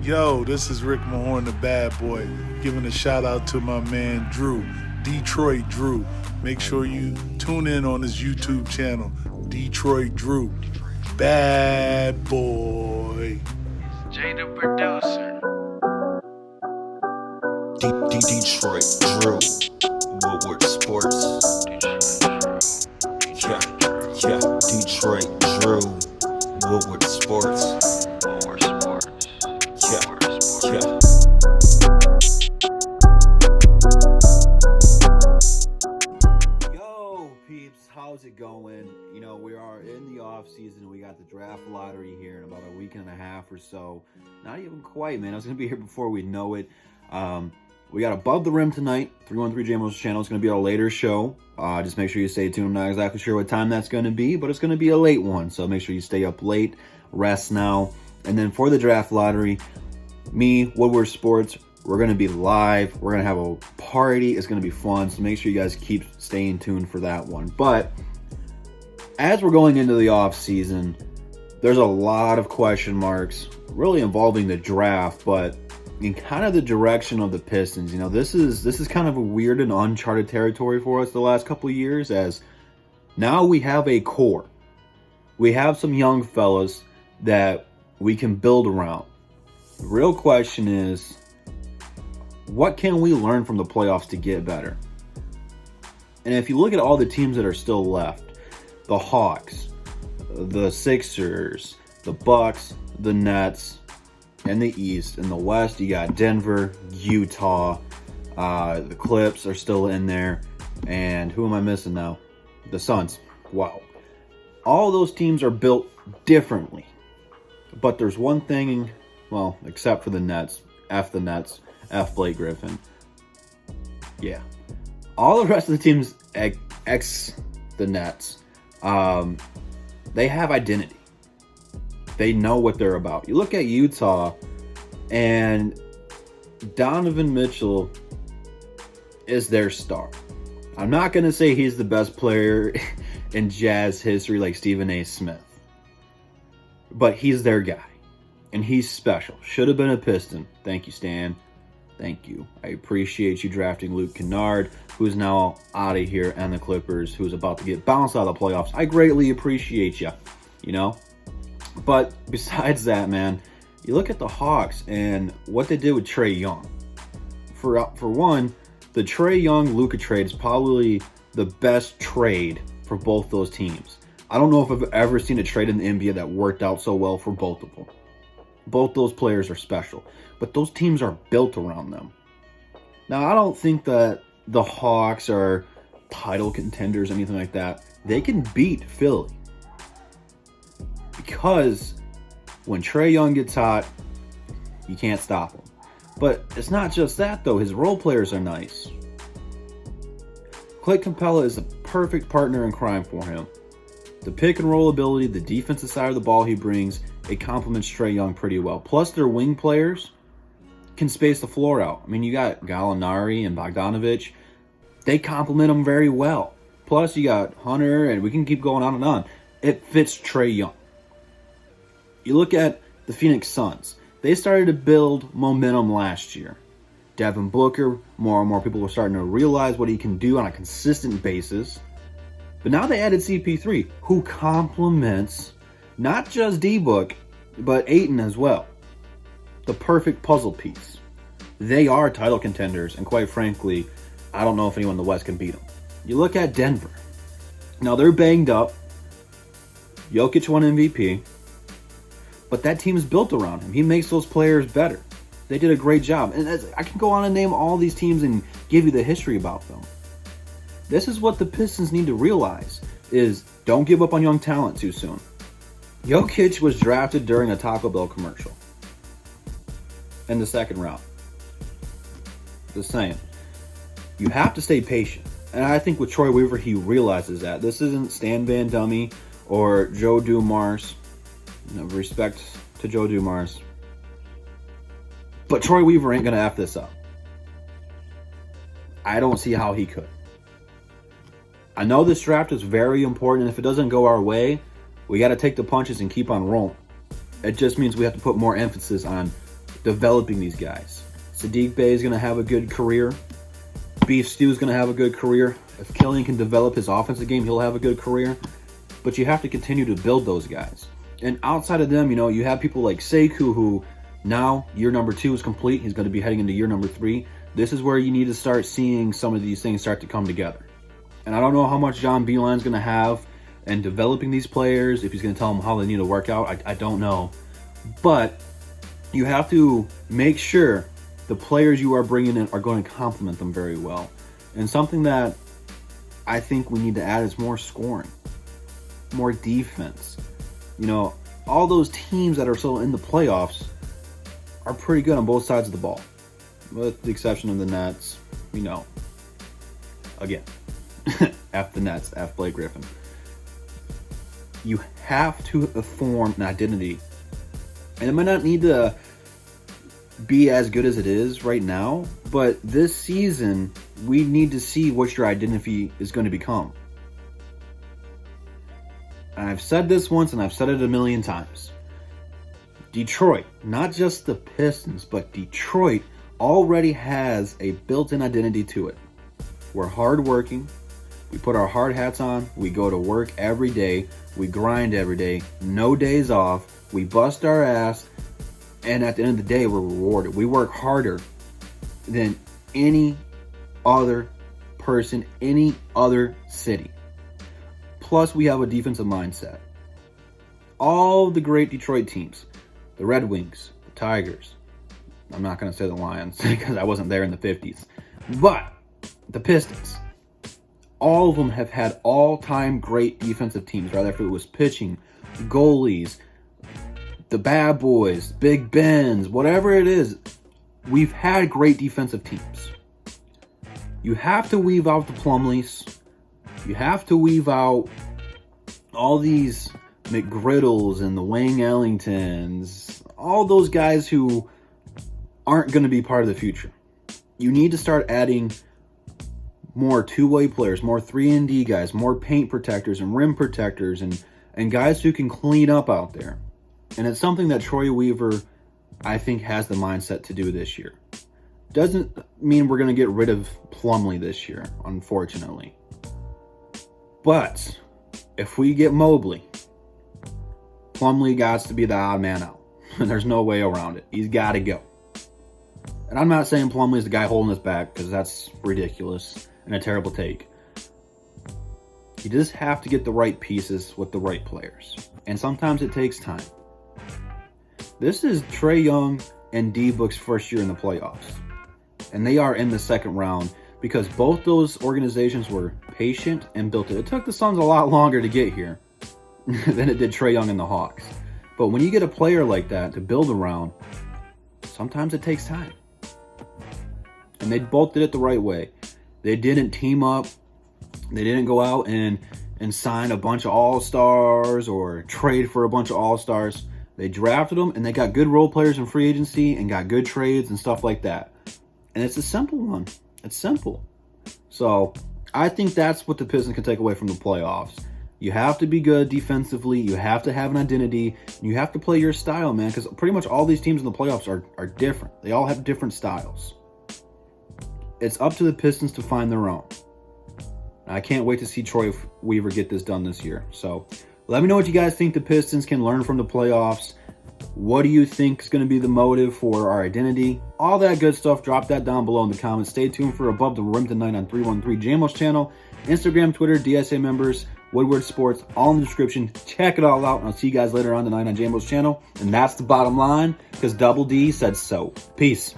Yo, this is Rick Mahorn, the bad boy, giving a shout out to my man Drew, Detroit Drew. Make sure you tune in on his YouTube channel, Detroit Drew. Bad boy. Jay the producer. Detroit Drew, Woodward Sports. Yeah, Detroit Drew, Woodward Sports. Woodward Sports. Yeah. Yo, peeps, how's it going? You know, we are in the off season. We got the draft lottery here in about a week and a half or so. Not even quite, man. I was gonna be here before we know it. We got Above the Rim tonight. 313 JMO's channel. It's going to be our later show. Just make sure you stay tuned. I'm not exactly sure what time that's going to be, but it's going to be a late one. So make sure you stay up late, rest now. And then for the draft lottery, me, Woodward Sports, we're going to be live. We're going to have a party. It's going to be fun. So make sure you guys keep staying tuned for that one. But as we're going into the off season, there's a lot of question marks really involving the draft, but in kind of the direction of the Pistons. You know, this is kind of a weird and uncharted territory for us the last couple of years, as now we have a core. We have some young fellas that we can build around. The real question is, what can we learn from the playoffs to get better? And if you look at all the teams that are still left, the Hawks, the Sixers, the Bucks, the Nets, in the East. In the West, you got Denver, Utah, the Clips are still in there, and who am I missing now? The Suns. Wow. All those teams are built differently, but there's one thing, well, except for the Nets. F the Nets. F Blake Griffin. Yeah. All the rest of the teams, ex the Nets, they have identity. They know what they're about. You look at Utah, and Donovan Mitchell is their star. I'm not going to say he's the best player in Jazz history like Stephen A. Smith, but he's their guy, and he's special. Should have been a Piston. Thank you, Stan. Thank you. I appreciate you drafting Luke Kennard, who's now out of here, and the Clippers, who's about to get bounced out of the playoffs. I greatly appreciate you, you know? But besides that, man, you look at the Hawks and what they did with Trae Young. For one, the Trae Young-Luka trade is probably the best trade for both those teams. I don't know if I've ever seen a trade in the NBA that worked out so well for both of them. Both those players are special, but those teams are built around them. Now, I don't think that the Hawks are title contenders, anything like that. They can beat Philly. Because when Trae Young gets hot, you can't stop him. But it's not just that, though. His role players are nice. Clint Capella is the perfect partner in crime for him. The pick and roll ability, the defensive side of the ball he brings, it complements Trae Young pretty well. Plus, their wing players can space the floor out. I mean, you got Gallinari and Bogdanovich. They complement him very well. Plus, you got Hunter, and we can keep going on and on. It fits Trae Young. You look at the Phoenix Suns. They started to build momentum last year. Devin Booker, more and more people were starting to realize what he can do on a consistent basis. But now they added CP3, who complements not just D-Book, but Ayton as well. The perfect puzzle piece. They are title contenders, and quite frankly, I don't know if anyone in the West can beat them. You look at Denver. Now they're banged up. Jokic won MVP. But that team is built around him. He makes those players better. They did a great job. And I can go on and name all these teams and give you the history about them. This is what the Pistons need to realize, is don't give up on young talent too soon. Jokic was drafted during a Taco Bell commercial in the second round. Just saying. You have to stay patient. And I think with Troy Weaver, he realizes that. This isn't Stan Van Dummy or Joe Dumars. No, respect to Joe Dumars. But Troy Weaver ain't going to F this up. I don't see how he could. I know this draft is very important, and if it doesn't go our way, we got to take the punches and keep on rolling. It just means we have to put more emphasis on developing these guys. Sadiq Bey is going to have a good career. Beef Stew is going to have a good career. If Killian can develop his offensive game, he'll have a good career. But you have to continue to build those guys. And outside of them, you have people like Sekou, who now year number 2 is complete. He's going to be heading into year number 3. This is where you need to start seeing some of these things start to come together. And I don't know how much John Beeline's going to have in developing these players, if he's going to tell them how they need to work out. I don't know. But you have to make sure the players you are bringing in are going to complement them very well. And something that I think we need to add is more scoring, more defense. All those teams that are still in the playoffs are pretty good on both sides of the ball, with the exception of the Nets. Again, F the Nets, F Blake Griffin. You have to form an identity, and it might not need to be as good as it is right now, but this season we need to see what your identity is going to become. And I've said this once and I've said it a million times. Detroit, not just the Pistons, but Detroit already has a built-in identity to it. We're hardworking. We put our hard hats on. We go to work every day. We grind every day. No days off. We bust our ass. And at the end of the day, we're rewarded. We work harder than any other person, any other city. Plus, we have a defensive mindset. All the great Detroit teams, the Red Wings, the Tigers, I'm not going to say the Lions because I wasn't there in the 50s, but the Pistons, all of them have had all-time great defensive teams, rather if it was pitching, goalies, the bad boys, Big Bens, whatever it is, we've had great defensive teams. You have to weave out the Plumleys. You have to weave out all these McGriddles and the Wayne Ellingtons, all those guys who aren't going to be part of the future. You need to start adding more two-way players, more 3-and-D guys, more paint protectors and rim protectors, and guys who can clean up out there. And it's something that Troy Weaver, I think, has the mindset to do this year. Doesn't mean we're going to get rid of Plumlee this year, unfortunately. But if we get Mobley, Plumlee got to be the odd man out. There's no way around it. He's got to go. And I'm not saying Plumlee is the guy holding us back, because that's ridiculous and a terrible take. You just have to get the right pieces with the right players. And sometimes it takes time. This is Trae Young and D-Book's first year in the playoffs. And they are in the second round because both those organizations were patient and built it. It took the Suns a lot longer to get here than it did Trae Young and the Hawks. But when you get a player like that to build around, sometimes it takes time. And they both did it the right way. They didn't team up. They didn't go out and sign a bunch of all-stars or trade for a bunch of all-stars. They drafted them, and they got good role players in free agency and got good trades and stuff like that. And it's a simple one. It's simple. So I think that's what the Pistons can take away from the playoffs. You have to be good defensively. You have to have an identity. You have to play your style, man, because pretty much all these teams in the playoffs are different. They all have different styles. It's up to the Pistons to find their own. I can't wait to see Troy Weaver get this done this year. So let me know what you guys think the Pistons can learn from the playoffs. What do you think is going to be the motive for our identity? All that good stuff. Drop that down below in the comments. Stay tuned for Above the Rim tonight on 313 JMO's channel. Instagram, Twitter, DSA members, Woodward Sports, all in the description. Check it all out, and I'll see you guys later on tonight on JMO's channel. And that's the bottom line, because Double D said so. Peace.